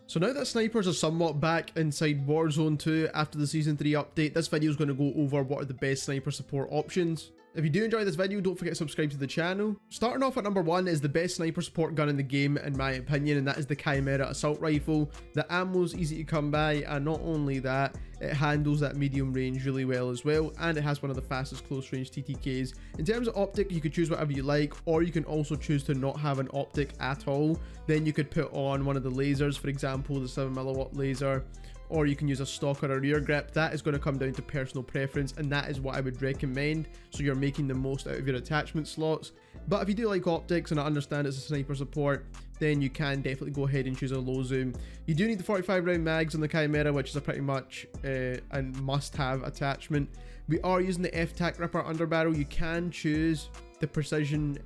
So now that snipers are somewhat back inside Warzone 2 after the Season 3 update, this video is going to go over what are the best sniper support options. If you do enjoy this video, don't forget to subscribe to the channel. Starting off at number 1 is the best sniper support gun in the game in my opinion, and that is the Chimera Assault Rifle. The ammo is easy to come by, and not only that, it handles that medium range really well as well, and it has one of the fastest close range TTKs. In terms of optic, you could choose whatever you like, or you can also choose to not have an optic at all. Then you could put on one of the lasers, for example the 7mm laser, or you can use a stock or a rear grip. That is going to come down to personal preference, and that is what I would recommend, so you're making the most out of your attachment slots. But if you do like optics, and I understand it's a sniper support, then you can definitely go ahead and choose a low zoom. You do need the 45 round mags on the Chimera, which is a pretty much a must-have attachment. We are using the FTAC Ripper underbarrel. You can choose the Precision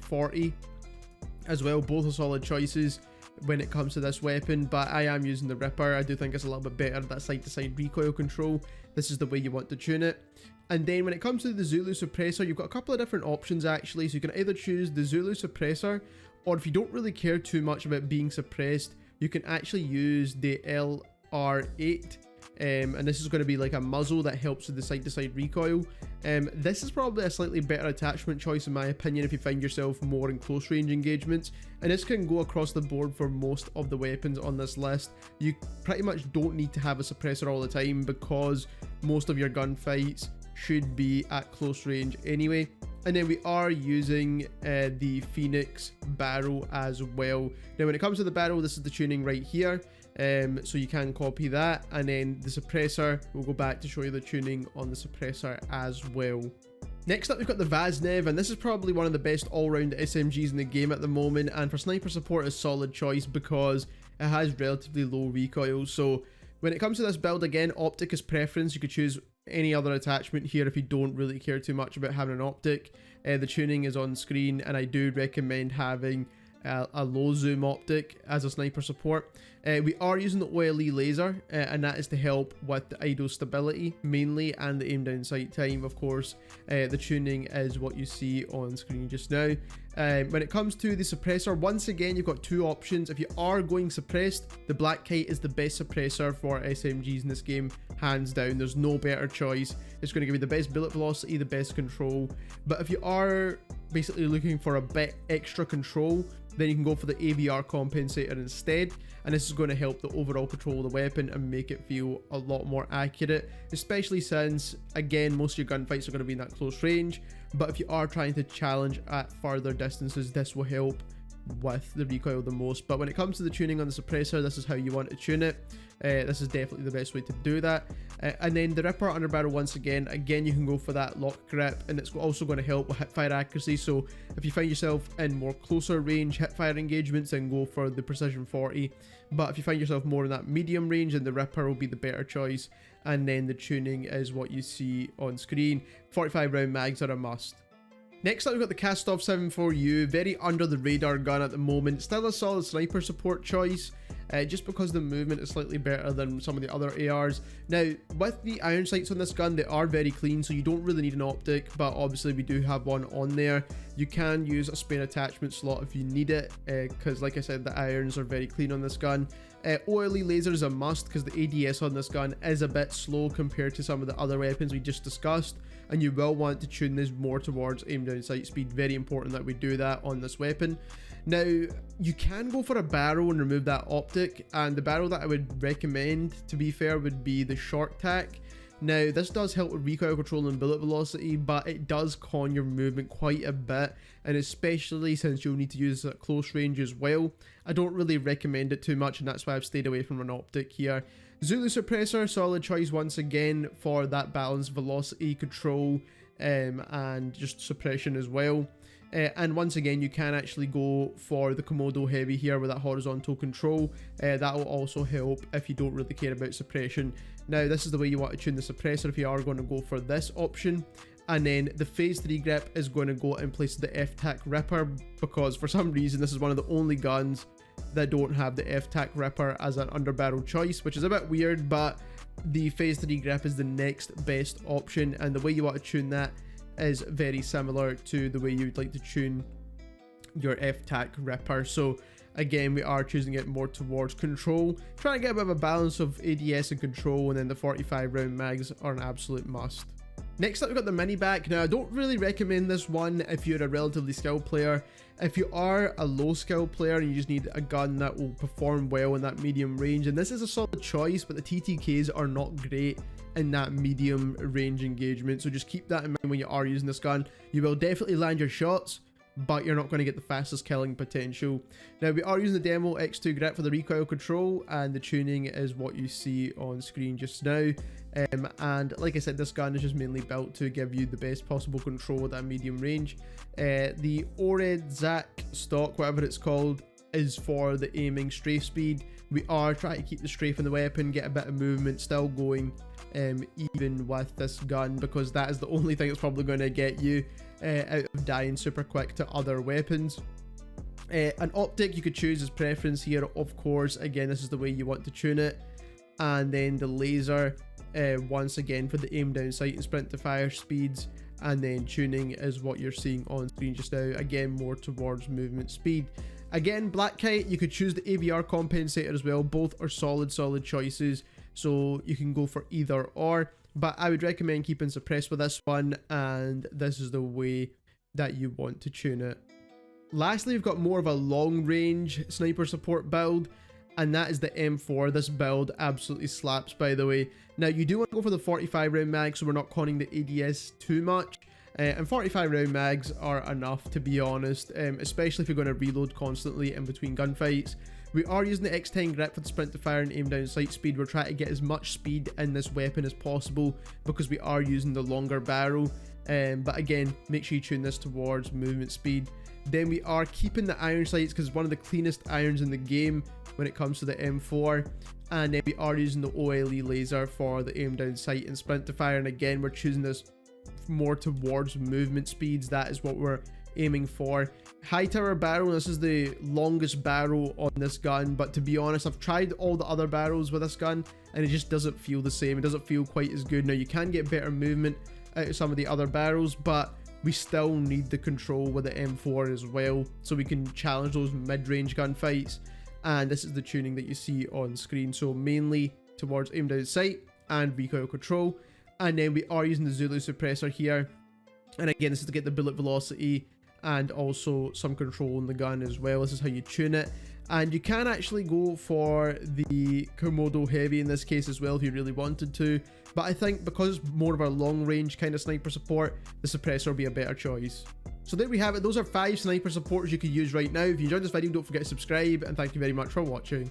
40 as well. Both are solid choices when it comes to this weapon, but I am using the Ripper. I do think it's a little bit better, that side-to-side recoil control. This is the way you want to tune it. And then when it comes to the Zulu suppressor, you've got a couple of different options actually. So you can either choose the Zulu suppressor, or if you don't really care too much about being suppressed, you can actually use the LR8. And this is going to be like a muzzle that helps with the side-to-side recoil. This is probably a slightly better attachment choice in my opinion if you find yourself more in close range engagements, and this can go across the board for most of the weapons on this list. You pretty much don't need to have a suppressor all the time because most of your gunfights should be at close range anyway. And then we are using the Phoenix barrel as well. Now when it comes to the barrel, this is the tuning right here. So you can copy that, and then the suppressor, we'll go back to show you the tuning on the suppressor as well. Next up, we've got the WAZONE, and this is probably one of the best all-round SMGs in the game at the moment, and for sniper support is a solid choice because it has relatively low recoil. So when it comes to this build, again, optic is preference. You could choose any other attachment here if you don't really care too much about having an optic. The tuning is on screen, and I do recommend having a low zoom optic as a sniper support. We are using the OLE laser, and that is to help with the idle stability mainly, and the aim down sight time of course. The tuning is what you see on screen just now. When it comes to the suppressor, once again you've got two options. If you are going suppressed, the Black Kite is the best suppressor for SMGs in this game, hands down. There's no better choice. It's going to give you the best bullet velocity, the best control. But if you are basically looking for a bit extra control, then you can go for the ABR compensator instead, and this is going to help the overall control of the weapon and make it feel a lot more accurate, especially since, again, most of your gunfights are going to be in that close range. But if you are trying to challenge at further distances, this will help with the recoil the most. But when it comes to the tuning on the suppressor, this is how you want to tune it. This is definitely the best way to do that. And then the Ripper underbarrel, once again you can go for that lock grip, and it's also going to help with hipfire accuracy. So if you find yourself in more closer range hipfire engagements, then go for the Precision 40. But if you find yourself more in that medium range, then the Ripper will be the better choice. And then the tuning is what you see on screen. 45 round mags are a must. Next up, we've got the KASTOV-762, very under the radar gun at the moment. Still a solid sniper support choice, just because the movement is slightly better than some of the other ARs. Now, with the iron sights on this gun, they are very clean, so you don't really need an optic, but obviously we do have one on there. You can use a spare attachment slot if you need it, because like I said, the irons are very clean on this gun. OLE laser is a must because the ADS on this gun is a bit slow compared to some of the other weapons we just discussed, and you will want to tune this more towards aim down sight speed. Very important that we do that on this weapon. Now, you can go for a barrel and remove that optic, and the barrel that I would recommend, to be fair, would be the short TAQ. Now, this does help with recoil control and bullet velocity, but it does con your movement quite a bit, and especially since you'll need to use it at close range as well. I don't really recommend it too much, and that's why I've stayed away from an optic here. Zulu suppressor, solid choice once again for that balanced velocity control and just suppression as well. And once again, you can actually go for the Komodo Heavy here with that horizontal control. That will also help if you don't really care about suppression. Now, this is the way you want to tune the suppressor if you are going to go for this option. And then the phase 3 grip is going to go in place of the FTAC Ripper, because for some reason this is one of the only guns that don't have the FTAC Ripper as an underbarrel choice, which is a bit weird, but the phase 3 grip is the next best option, and the way you want to tune that is very similar to the way you would like to tune your FTAC Ripper. So Again, we are choosing it more towards control, trying to get a bit of a balance of ADS and control, and then the 45 round mags are an absolute must. Next up, we've got the MINIBAK. Now, I don't really recommend this one if you're a relatively skilled player. If you are a low skill player and you just need a gun that will perform well in that medium range, and this is a solid choice, but the TTKs are not great in that medium range engagement, so just keep that in mind when you are using this gun. You will definitely land your shots, but you're not going to get the fastest killing potential. Now, we are using the Demo X2 grip for the recoil control, and the tuning is what you see on screen just now. And like I said, this gun is just mainly built to give you the best possible control at that medium range. The WZ2 stock, whatever it's called, is for the aiming strafe speed. We are trying to keep the strafe in the weapon, get a bit of movement still going, even with this gun, because that is the only thing that's probably going to get you out of dying super quick to other weapons. An optic you could choose as preference here, of course. Again, this is the way you want to tune it. And then the laser, once again, for the aim down sight and sprint to fire speeds. And then tuning is what you're seeing on screen just now, again more towards movement speed. Again, Black Kite, you could choose the AVR compensator as well. Both are solid choices, so you can go for either or, but I would recommend keeping suppressed with this one, and this is the way that you want to tune it. Lastly, we've got more of a long range sniper support build, and that is the M4. This build absolutely slaps, by the way. Now, you do want to go for the 45 round mag, so we're not conning the ADS too much. And 45 round mags are enough, to be honest, especially if you're going to reload constantly in between gunfights. We are using the XTEN grip for the sprint to fire and aim down sight speed. We're trying to get as much speed in this weapon as possible because we are using the longer barrel. But again, make sure you tune this towards movement speed. Then we are keeping the iron sights because it's one of the cleanest irons in the game when it comes to the M4. And then we are using the OLE laser for the aim down sight and sprint to fire. And again, we're choosing this more towards movement speeds. That is what we're aiming for. HIGHTOWER barrel, this is the longest barrel on this gun, but to be honest, I've tried all the other barrels with this gun and it just doesn't feel the same. It doesn't feel quite as good. Now, you can get better movement out of some of the other barrels, but we still need the control with the M4 as well, so we can challenge those mid-range gunfights. And this is the tuning that you see on screen, so mainly towards aim down sight and recoil control. And then we are using the Zulu suppressor here, and again, this is to get the bullet velocity and also some control in the gun as well. This is how you tune it. And you can actually go for the Komodo heavy in this case as well if you really wanted to, but I think because it's more of a long range kind of sniper support, the suppressor will be a better choice. So there we have it. Those are 5 sniper supports you could use right now. If you enjoyed this video, don't forget to subscribe, and thank you very much for watching.